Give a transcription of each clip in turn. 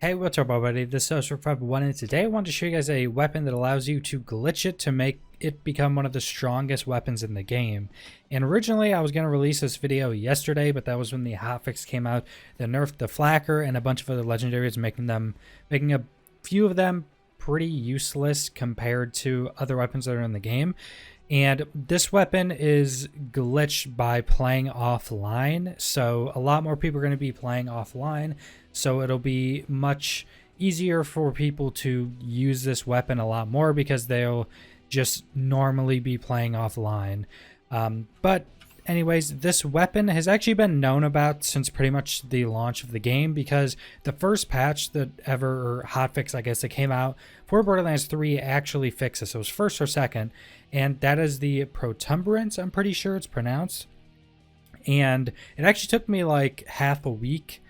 Hey, what's up everybody, this is Osric51 and today I wanted to show you guys a weapon that allows you to glitch it to make it become one of the strongest weapons in the game. And originally I was going to release this video yesterday, but that was when the hotfix came out that nerfed the Flacker and a bunch of other legendaries, making a few of them pretty useless compared to other weapons that are in the game. And this weapon is glitched by playing offline, so a lot more people are going to be playing offline, so it'll be much easier for people to use this weapon a lot more because they'll just normally be playing offline. But anyways, this weapon has actually been known about since pretty much the launch of the game, because the first patch that ever, or hotfix I guess, that came out for Borderlands 3 actually fixed this. So it was first or second, and that is the protumbrance, I'm pretty sure it's pronounced. And it actually took me like half a week,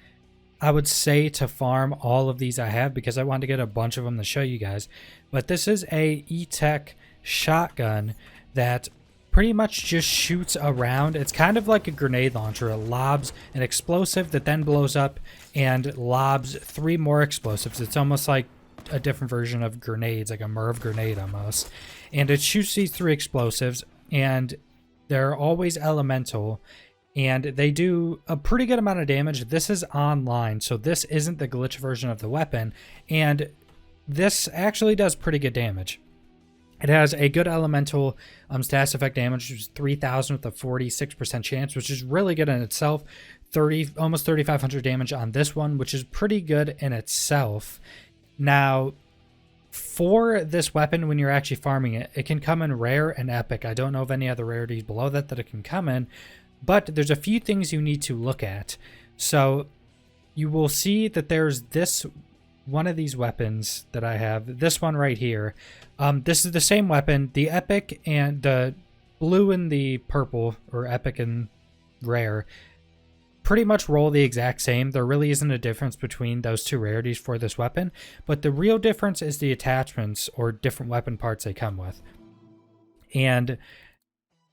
I would say, to farm all of these I have, because I wanted to get a bunch of them to show you guys. But this is a E-Tech shotgun that pretty much just shoots around. It's kind of like a grenade launcher. It lobs an explosive that then blows up and lobs 3 more explosives. It's almost like a different version of grenades, like a Merv grenade almost. And it shoots these 3 explosives, and they're always elemental, and they do a pretty good amount of damage. This is online, so this isn't the glitch version of the weapon, and this actually does pretty good damage. It has a good elemental status effect damage, which is 3,000 with a 46% chance, which is really good in itself. Almost 3,500 damage on this one, which is pretty good in itself. Now, for this weapon, when you're actually farming it, it can come in rare and epic. I don't know of any other rarities below that it can come in, but there's a few things you need to look at. So you will see that there's this one of these weapons that I have, this one right here. This is the same weapon. The epic and the blue and the purple, or epic and rare, pretty much roll the exact same. There really isn't a difference between those two rarities for this weapon, but the real difference is the attachments or different weapon parts they come with. And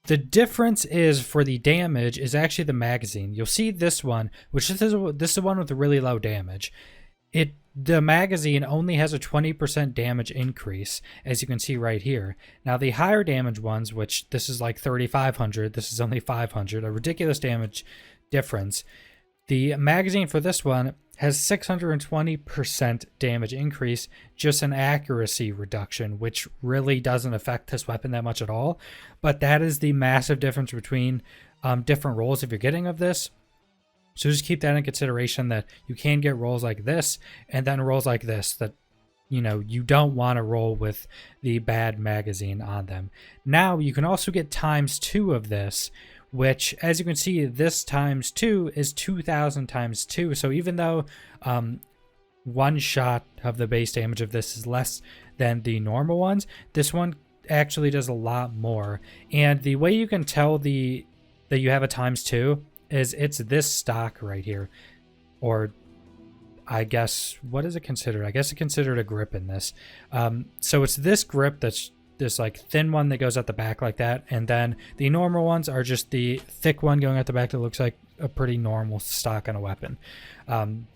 the difference is, for the damage, is actually the magazine. You'll see this one, which this is the one with the really low damage. The magazine only has a 20% damage increase, as you can see right here. Now the higher damage ones, which this is like 3,500, this is only 500, a ridiculous damage difference. The magazine for this one has 620% damage increase, just an accuracy reduction, which really doesn't affect this weapon that much at all. But that is the massive difference between different rolls if you're getting of this. So just keep that in consideration, that you can get rolls like this and then rolls like this that, you know, you don't want to roll with the bad magazine on them. Now you can also get ×2 of this, which, as you can see, this ×2 is 2,000 ×2. So even though one shot of the base damage of this is less than the normal ones, this one actually does a lot more. And the way you can tell that you have a ×2 is it's this stock right here, or I guess, what is it considered? I guess it's considered a grip in this. So it's this grip that's this like thin one that goes at the back like that, and then the normal ones are just the thick one going at the back that looks like a pretty normal stock on a weapon. And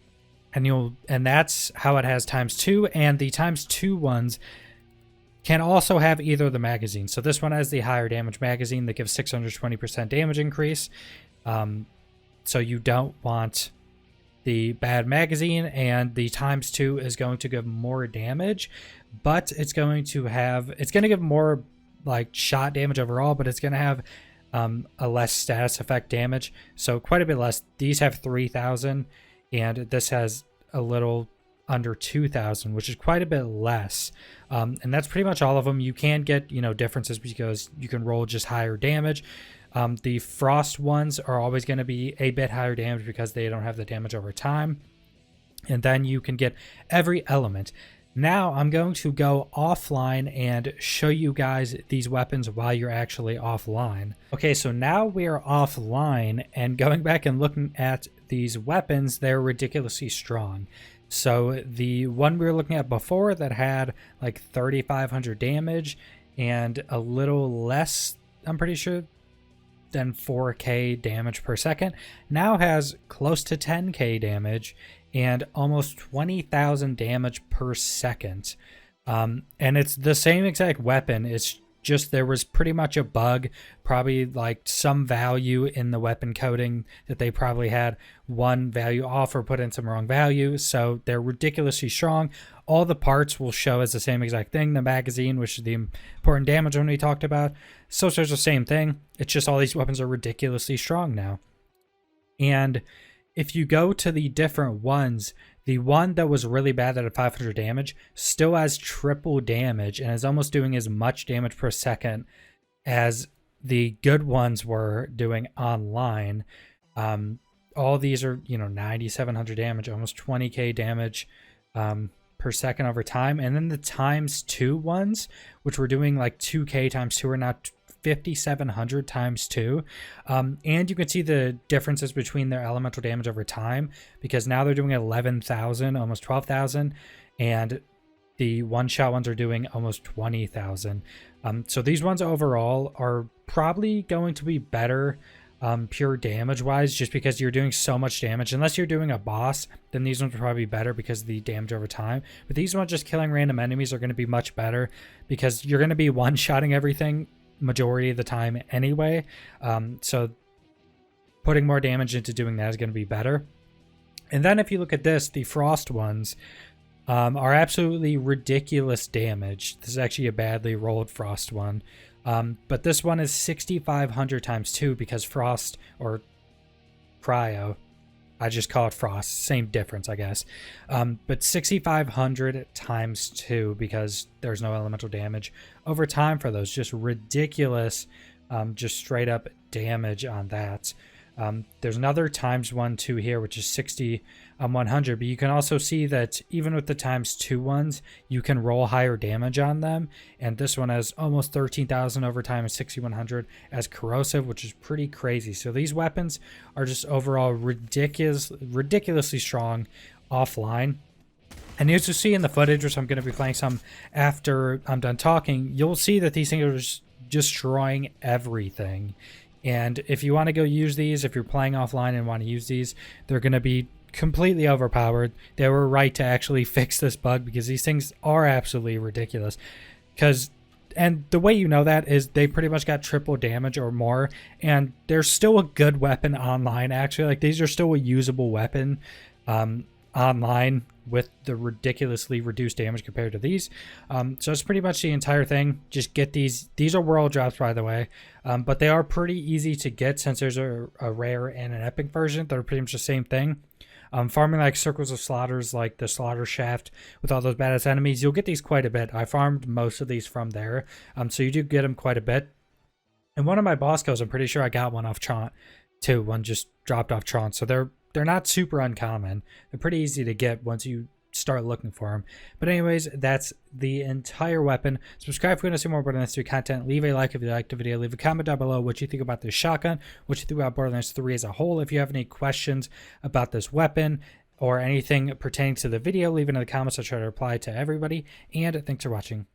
that's how it has ×2, and the ×2 ones can also have either of the magazines. So this one has the higher damage magazine that gives 620% damage increase. So you don't want the bad magazine, and the ×2 is going to give more damage, but it's going to give more like shot damage overall, but it's going to have a less status effect damage, so quite a bit less. These have 3,000 and this has a little under 2,000, which is quite a bit less. And that's pretty much all of them. You can get, differences because you can roll just higher damage. The frost ones are always going to be a bit higher damage because they don't have the damage over time. And then you can get every element. Now I'm going to go offline and show you guys these weapons while you're actually offline. Okay, so now we are offline, and going back and looking at these weapons, they're ridiculously strong. So the one we were looking at before that had like 3,500 damage and a little less, I'm pretty sure, than 4k damage per second, now has close to 10k damage and almost 20,000 damage per second. And it's the same exact weapon. It's just there was pretty much a bug, probably like some value in the weapon coding that they probably had one value off or put in some wrong value. So they're ridiculously strong. All the parts will show as the same exact thing. The magazine, which is the important damage one we talked about, so it's the same thing. It's just all these weapons are ridiculously strong now. And if you go to the different ones, the one that was really bad that had 500 damage still has triple damage and is almost doing as much damage per second as the good ones were doing online. All these are, 9,700 damage, almost 20k damage per second over time. And then the ×2 ones, which were doing like 2k ×2, are now 5,700 ×2. And you can see the differences between their elemental damage over time, because now they're doing 11,000, almost 12,000, and the one-shot ones are doing almost 20,000. So these ones overall are probably going to be better pure damage-wise, just because you're doing so much damage. Unless you're doing a boss, then these ones will probably be better because of the damage over time. But these ones just killing random enemies are going to be much better, because you're going to be one-shotting everything majority of the time anyway. So putting more damage into doing that is going to be better. And then if you look at this, the frost ones are absolutely ridiculous damage. This is actually a badly rolled frost one. But this one is 6,500 ×2, because frost, or cryo, I just call it frost, same difference, I guess. But 6,500 ×2, because there's no elemental damage over time for those. Just ridiculous, just straight up damage on that. There's another ×1 2 here, which is 60/100, but you can also see that even with the ×2 ones, you can roll higher damage on them. And this one has almost 13,000 over time and 6,100 as corrosive, which is pretty crazy. So these weapons are just overall ridiculously strong offline. And as you see in the footage, which I'm going to be playing some after I'm done talking, you'll see that these things are just destroying everything. And if you want to go use these, if you're playing offline and want to use these, they're going to be completely overpowered. They were right to actually fix this bug, because these things are absolutely ridiculous. And the way you know that is they pretty much got triple damage or more, and they're still a good weapon online, actually. Like, these are still a usable weapon online with the ridiculously reduced damage compared to these. So it's pretty much the entire thing. Just get these. These are world drops, by the way, but they are pretty easy to get, since there's a rare and an epic version. They're pretty much the same thing. Farming like circles of slaughters, like the slaughter shaft with all those badass enemies, you'll get these quite a bit. I farmed most of these from there, so you do get them quite a bit. And one of my boss kills, I'm pretty sure I got one off Chaunt too. One just dropped off Chaunt, so they're not super uncommon. They're pretty easy to get once you start looking for them. But anyways, that's the entire weapon. Subscribe if you want to see more Borderlands 3 content. Leave a like if you liked the video. Leave a comment down below what you think about this shotgun, what you think about Borderlands 3 as a whole. If you have any questions about this weapon or anything pertaining to the video, leave it in the comments. I'll try to reply to everybody. And thanks for watching.